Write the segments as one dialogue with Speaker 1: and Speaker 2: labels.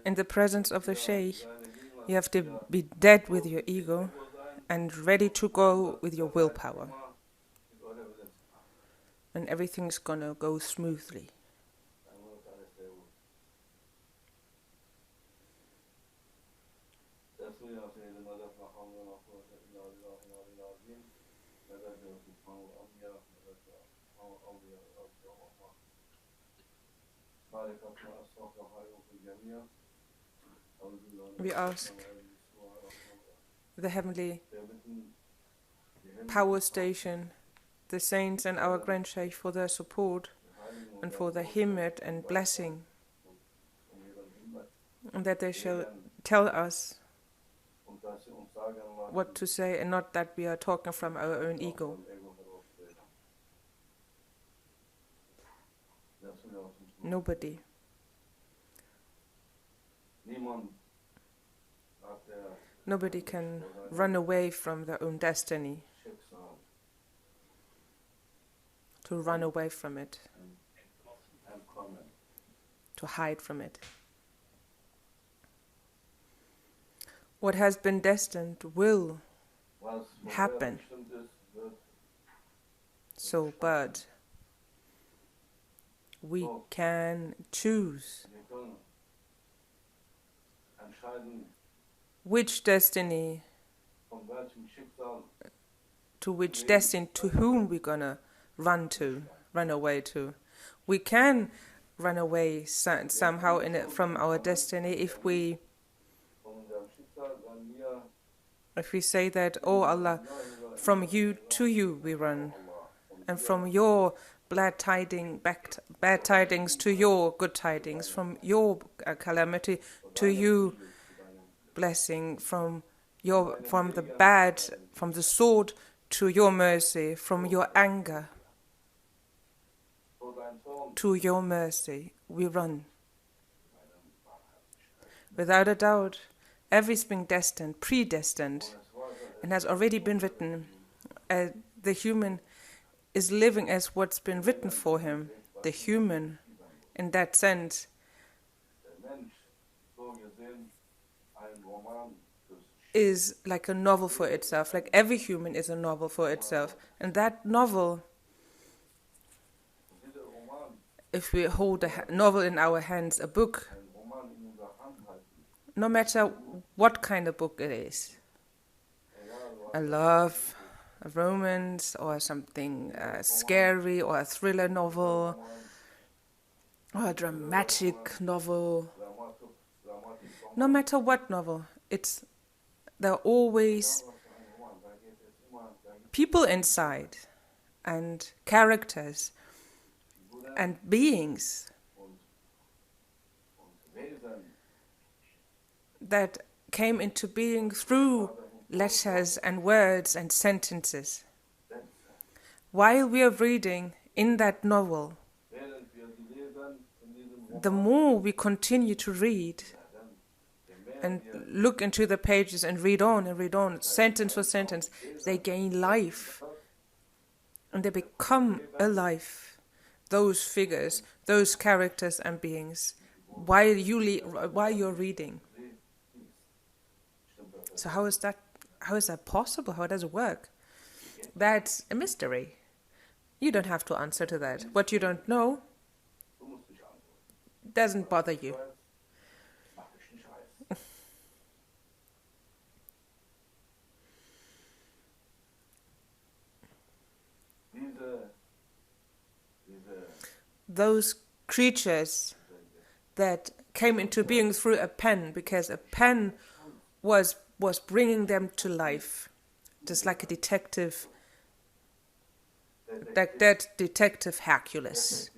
Speaker 1: in the presence of the Sheikh, you have to be dead with your ego and ready to go with your willpower. And everything's gonna go smoothly. We ask the heavenly power station, the saints and our Grand Sheikh for their support and for their himmet and blessing, and that they shall tell us what to say and not that we are talking from our own ego. Nobody. Nobody can run away from their own destiny, to run away from it, to hide from it. What has been destined will happen. So, but we can choose which destiny, to which destiny, to whom we're gonna run away to. We can run away somehow from our destiny if we say that, oh Allah, from you to you we run, and from your bad tidings to your good tidings, from your calamity to you blessing, from the sword to your mercy, from your anger to your mercy, we run. Without a doubt, everything destined, predestined, and has already been written. The human is living as what's been written for him. The human, in that sense, is like a novel for itself, like every human is a novel for itself. And that novel, if we hold a novel in our hands, a book, no matter what kind of book it is, a love, a romance, or something scary, or a thriller novel, or a dramatic novel, no matter what novel, there are always people inside, and characters, and beings that came into being through letters and words and sentences. While we are reading in that novel, the more we continue to read and look into the pages and read on, sentence for sentence, they gain life and they become alive. Those figures, those characters and beings, while you're reading. So how is that possible? How does it work? That's a mystery. You don't have to answer to that. What you don't know doesn't bother you. Those creatures that came into being through a pen, because a pen was bringing them to life, just like a detective, like that detective Hercules,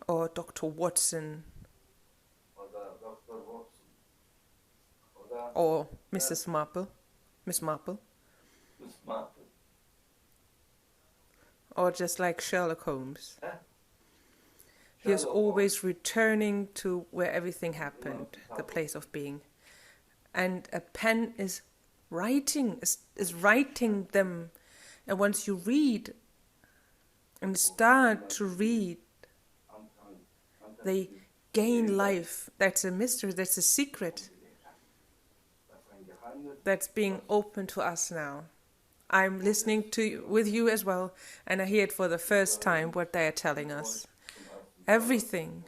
Speaker 1: or Dr. Watson, or Miss Marple, or just like Sherlock Holmes. He is always returning to where everything happened, the place of being. And a pen is writing them. And once you read and start to read, they gain life. That's a mystery, that's a secret that's being open to us now. I'm listening to with you as well, and I hear it for the first time what they are telling us. Everything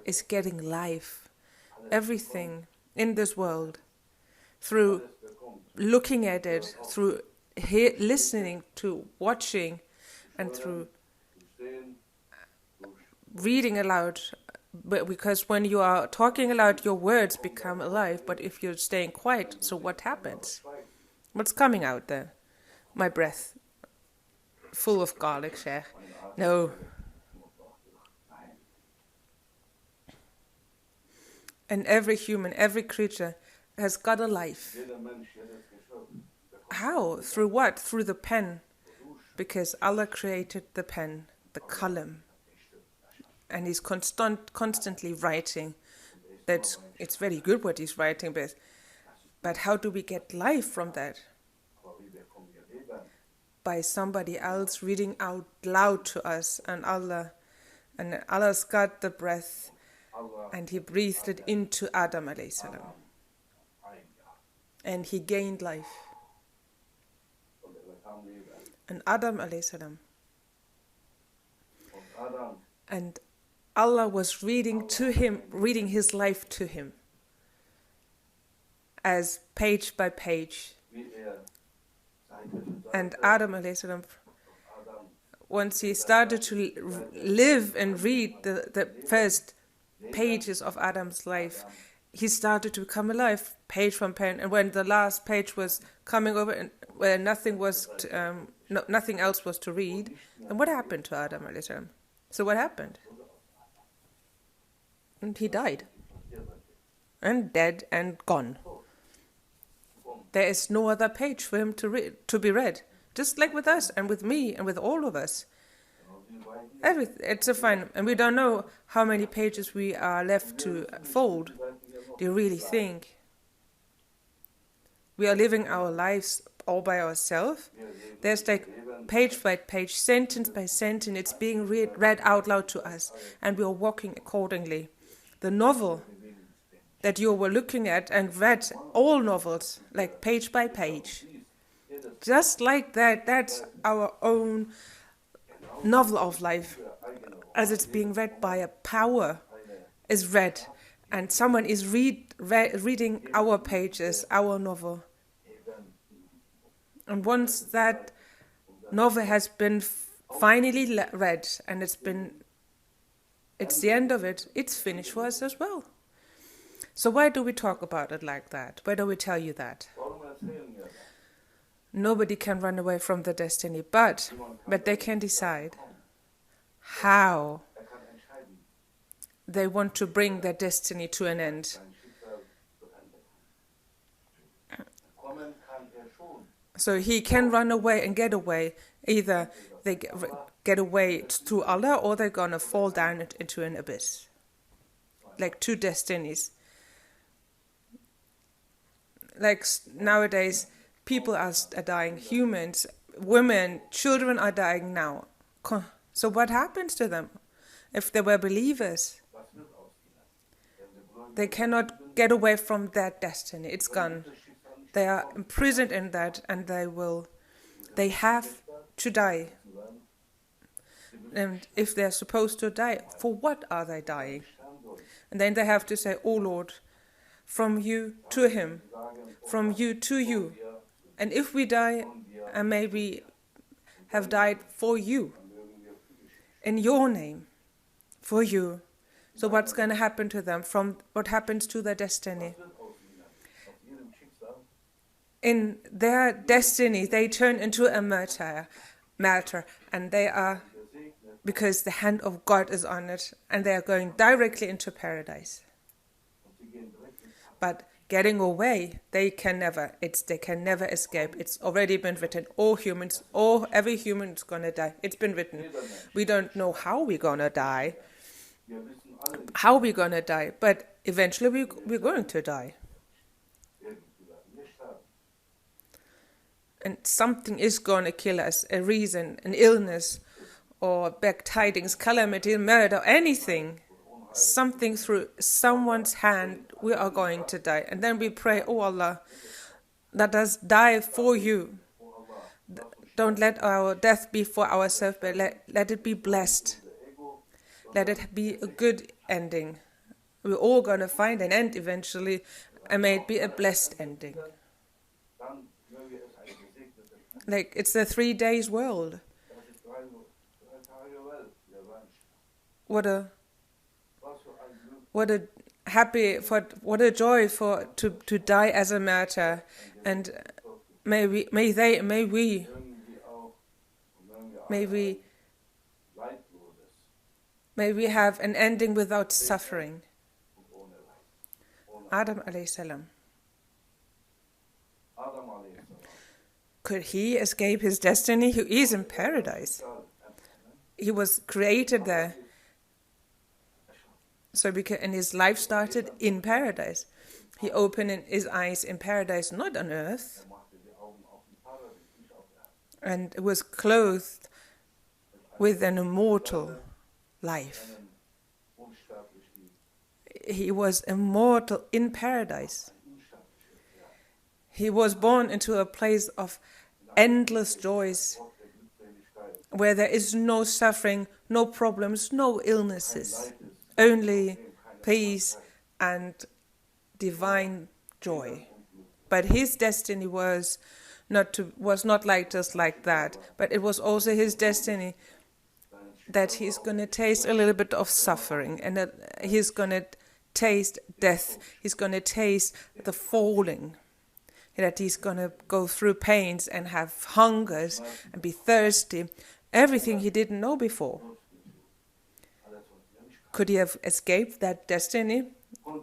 Speaker 1: is getting life. Everything in this world, through looking at it, through listening to, watching, and through reading aloud. But because when you are talking aloud, your words become alive. But if you're staying quiet, so what happens? What's coming out there? My breath, full of garlic, Sheikh. No. And every human, every creature has got a life. How? Through what? Through the pen. Because Allah created the pen, the qalam. And He's constantly writing. That it's very good what He's writing, but how do we get life from that? By somebody else reading out loud to us, and Allah's got the breath, and He breathed it into Adam alayhi salam, and he gained life. And Adam alayhi salam, and Allah was reading to him, reading his life to him, as page by page. And Adam alayhi salam, once he started to live and read the first pages of Adam's life, he started to become alive, page from page. And when the last page was coming over, and where nothing else was to read, then what happened to Adam alayhi salam? So what happened? And he died, and dead and gone. There is no other page for him to be read. Just like with us and with me and with all of us. It's a fine, and we don't know how many pages we are left to fold. Do you really think we are living our lives all by ourselves? There's like page by page, sentence by sentence, it's being read out loud to us, and we are walking accordingly. The novel that you were looking at and read, all novels, like page by page. Just like that, that's our own novel of life, as it's being read by a power, is read, and someone is reading our pages, our novel. And once that novel has been finally read, and it's the end of it, it's finished for us as well. So why do we talk about it like that? Why do we tell you that? Nobody can run away from the destiny, but they can decide how they want to bring their destiny to an end. So he can run away and get away. Either they get away through Allah, or they're going to fall down into an abyss. Like two destinies. Like nowadays, people are dying, humans, women, children are dying now. So what happens to them if they were believers? They cannot get away from that destiny. It's gone. They are imprisoned in that, and they have to die. And if they're supposed to die, for what are they dying? And then they have to say, "Oh Lord, from you to him, from you to you. And if we die, and maybe have died for you, in your name, for you." So what's going to happen to them? From what happens to their destiny? In their destiny, they turn into a martyr, and they are, because the hand of God is on it, and they are going directly into paradise. But getting away, they can never escape. It's already been written. Every human is going to die. It's been written. We don't know how we're going to die. But eventually we're going to die. And something is going to kill us, a reason, an illness, or bad tidings, calamity, murder, anything. something through someone's hand, we are going to die. And then we pray, oh Allah, let us die for you. Don't let our death be for ourselves, but let it be blessed. Let it be a good ending. We're all going to find an end eventually, and may it be a blessed ending. Like, it's a 3 days world. What a joy to die as a martyr, and may we have an ending without suffering. Adam alayhi salam. Could he escape his destiny? He is in paradise. He was created there. And his life started in paradise. He opened his eyes in paradise, not on earth. And was clothed with an immortal life. He was immortal in paradise. He was born into a place of endless joys, where there is no suffering, no problems, no illnesses, only peace and divine joy. But his destiny was not like just like that, but it was also his destiny that he's going to taste a little bit of suffering, and that he's going to taste death. He's going to taste the falling. That he's going to go through pains and have hungers and be thirsty. Everything he didn't know before. Could he have escaped that destiny?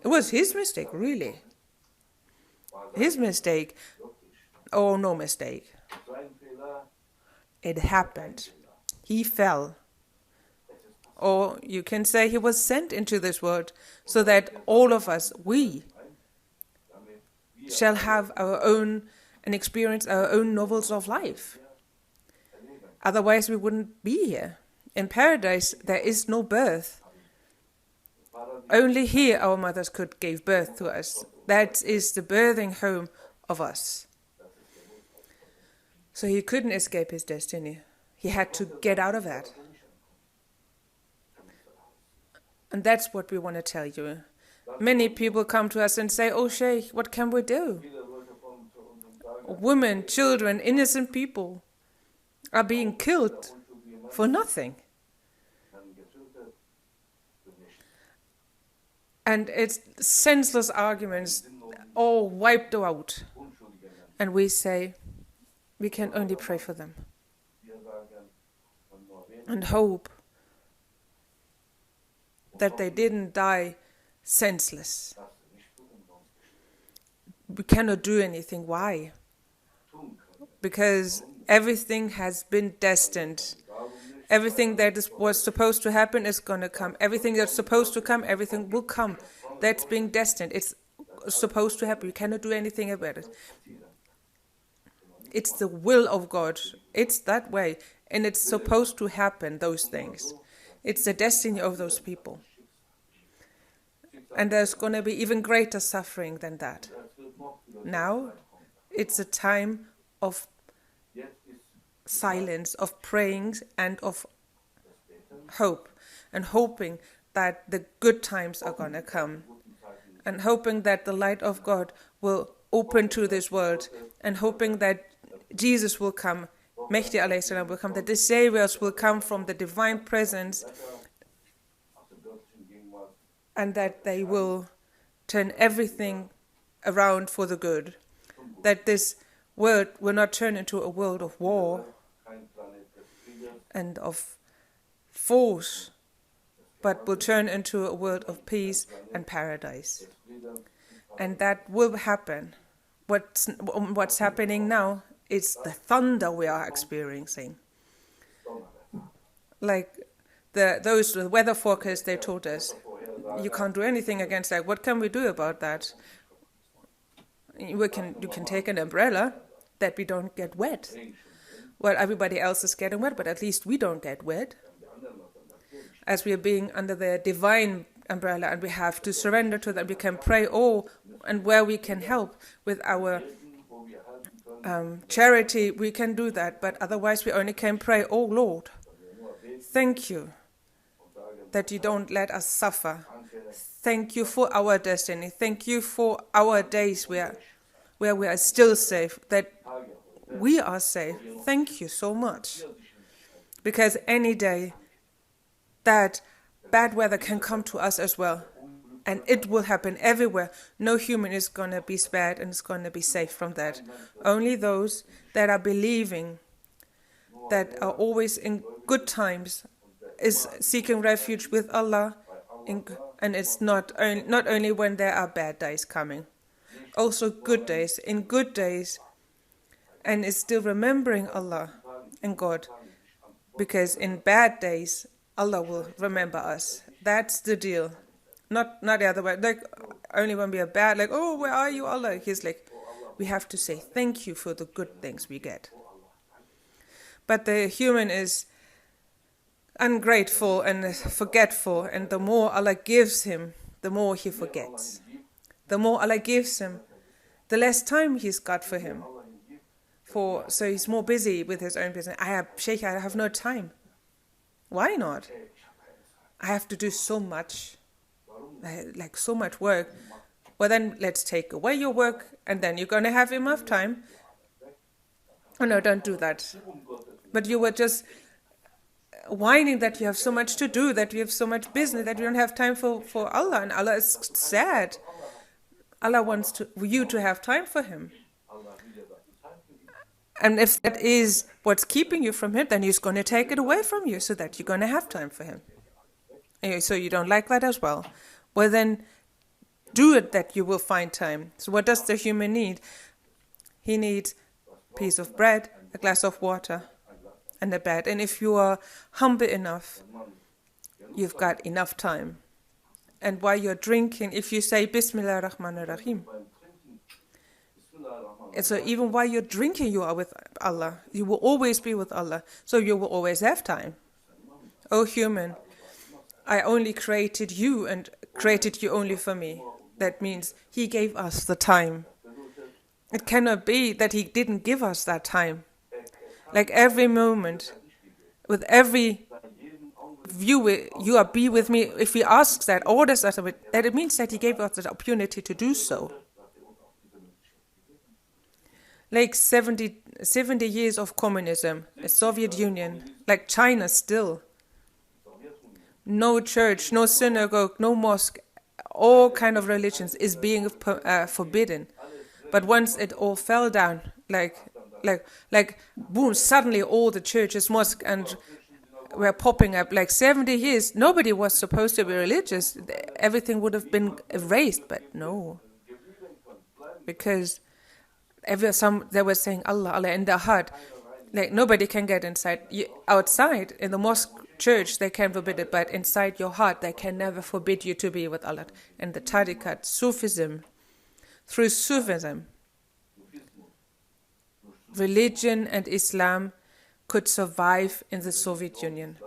Speaker 1: It was his mistake, really. His mistake. Oh, no mistake. It happened. He fell. Or you can say he was sent into this world so that all of us, we, shall have our own and experience our own novels of life. Otherwise we wouldn't be here. In paradise there is no birth. Only here our mothers could give birth to us. That is the birthing home of us. So he couldn't escape his destiny. He had to get out of that. And that's what we want to tell you. Many people come to us and say, oh Sheikh, what can we do? Women, children, innocent people are being killed for nothing. And it's senseless arguments, all wiped out. And we say, we can only pray for them. And hope that they didn't die senseless. We cannot do anything. Why? Because everything has been destined. Everything that was supposed to happen is going to come. Everything that's supposed to come, everything will come. That's being destined. It's supposed to happen. You cannot do anything about it. It's the will of God. It's that way. And it's supposed to happen, those things. It's the destiny of those people. And there's going to be even greater suffering than that. Now, it's a time of silence, of praying and of hope. And hoping that the good times are going to come. And hoping that the light of God will open to this world. And hoping that Jesus will come, Mehdi alayhi salam will come, that the saviors will come from the divine presence, and that they will turn everything around for the good. That this world will not turn into a world of war and of force, but will turn into a world of peace and paradise. And that will happen. What's happening now is the thunder we are experiencing. Like those weather forecasts, they told us, you can't do anything against that. What can we do about that? You can take an umbrella that we don't get wet. Well, everybody else is getting wet, but at least we don't get wet. As we are being under the divine umbrella, and we have to surrender to that. We can pray all, and where we can help with our charity, we can do that, but otherwise we only can pray, oh Lord, thank you that you don't let us suffer. Thank you for our destiny. Thank you for our days where we are still safe, that we are safe. Thank you so much. Because any day that bad weather can come to us as well. And it will happen everywhere. No human is going to be spared and is going to be safe from that. Only those that are believing, that are always in good times, is seeking refuge with Allah. And it's not only when there are bad days coming. Also good days. In good days. And is still remembering Allah and God. Because in bad days, Allah will remember us. That's the deal. Not the other way. Like, only when we are bad, like, oh, where are you, Allah? He's like, we have to say thank you for the good things we get. But the human is ungrateful and forgetful, and the more Allah gives him, the more he forgets. The more Allah gives him, the less time he's got for him. So he's more busy with his own business. Sheikh, I have no time. Why not? I have to do so much. Like so much work. Well, then let's take away your work, and then you're going to have enough time. Oh no, don't do that. But you were just whining that you have so much to do, that you have so much business, that you don't have time for Allah, and Allah is sad. Allah wants you to have time for Him. And if that is what's keeping you from Him, then He's going to take it away from you so that you're going to have time for Him. So you don't like that as well. Well, then do it that you will find time. So what does the human need? He needs a piece of bread, a glass of water, and a bed. And if you are humble enough, you've got enough time. And while you're drinking, if you say Bismillah ar-Rahman ar-Rahim, and so even while you're drinking, you are with Allah. You will always be with Allah. So you will always have time. O human, I only created you and created you only for me. That means He gave us the time. It cannot be that He didn't give us that time. Like every moment, with every view, you are be with me. If He asks that, orders us, that it means that He gave us the opportunity to do so. Like 70 years of communism, the Soviet Union, like China still. No church, no synagogue, no mosque, all kind of religions is being forbidden. But once it all fell down, like boom, suddenly all the churches, mosques, and were popping up. Like 70 years, nobody was supposed to be religious. Everything would have been erased, but no, because they were saying Allah, Allah in their heart. Like nobody can get inside. Outside in the mosque, church, they can forbid it, but inside your heart, they can never forbid you to be with Allah. And the tariqat, Sufism, through Sufism, religion and Islam could survive in the Soviet Union.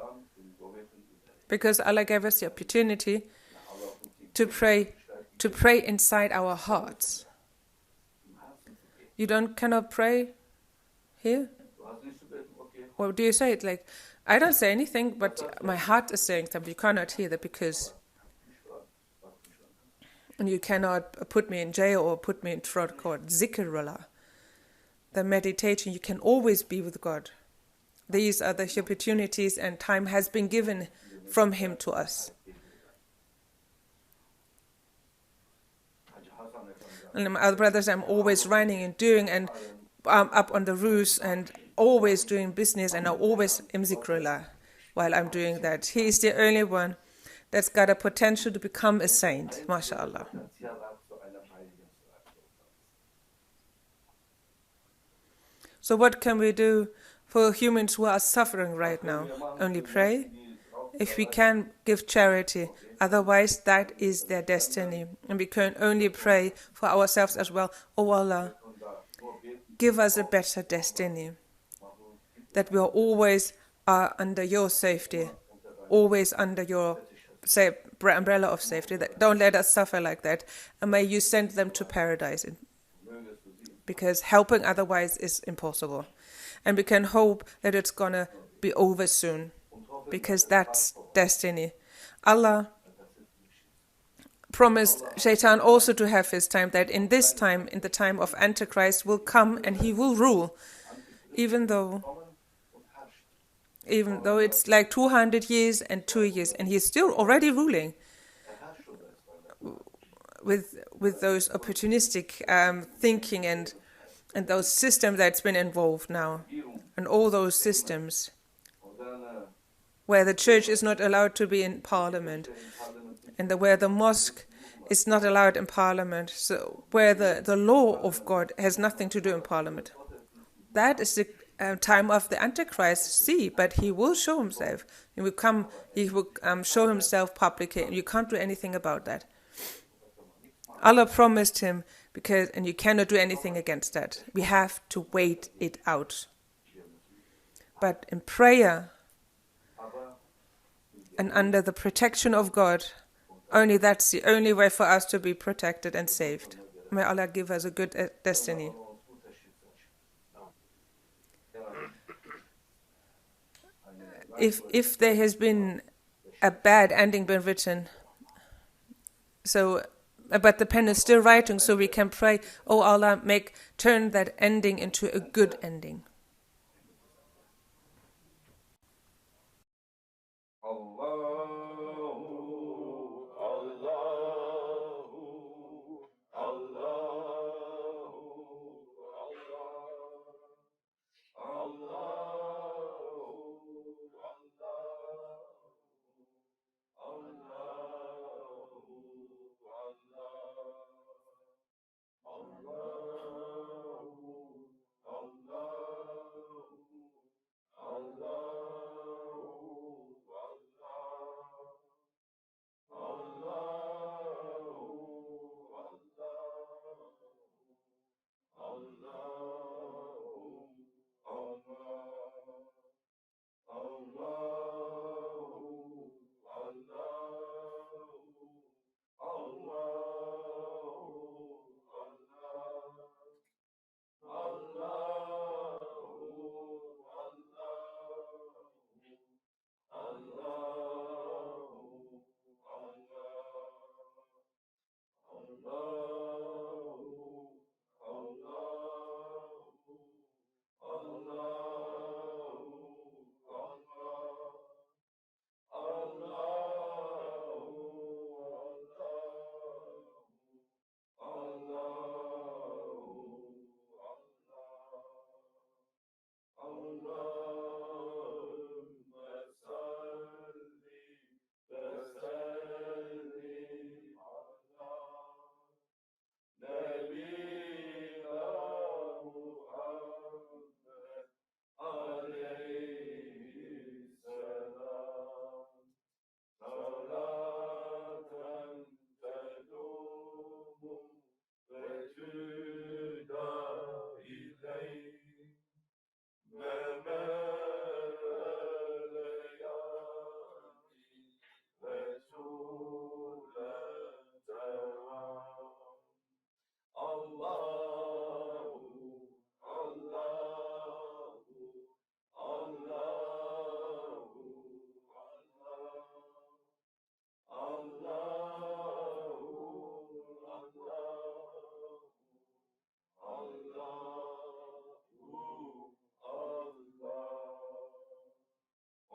Speaker 1: Because Allah gave us the opportunity to pray inside our hearts. You cannot pray here? Or do you say it like, I don't say anything, but my heart is saying something. You cannot hear that because and you cannot put me in jail or put me in front court. Zikrullah. The meditation, you can always be with God. These are the opportunities, and time has been given from Him to us. And my other brothers, I'm always running and doing, and I'm up on the roofs and always doing business, and I'm always in zikrullah while I'm doing that. He is the only one that's got a potential to become a saint, mashallah. So what can we do for humans who are suffering right now? Only pray. If we can, give charity. Otherwise, that is their destiny. And we can only pray for ourselves as well. Oh Allah, give us a better destiny. That we are always under your safety. Always under your umbrella of safety. Don't let us suffer like that. And may you send them to paradise. Because helping otherwise is impossible. And we can hope that it's going to be over soon. Because that's destiny. Allah promised Shaitan also to have his time, that in this time, in the time of Antichrist, will come and he will rule. Even though it's like 200 years and 2 years, and he's still already ruling with those opportunistic thinking and those systems that's been involved now, and all those systems where the church is not allowed to be in parliament, and where the mosque is not allowed in parliament, so where the law of God has nothing to do in parliament. That is the time of the Antichrist. See, but he will show himself. He will show himself publicly. You can't do anything about that. Allah promised him, and you cannot do anything against that. We have to wait it out. But in prayer and under the protection of God, only that's the only way for us to be protected and saved. May Allah give us a good destiny. If there has been a bad ending been written, but the pen is still writing, so we can pray, oh Allah, turn that ending into a good ending.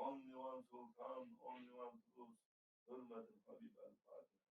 Speaker 2: Only one to come, only one to lose. Hürmet-ül Habib el-Fatih.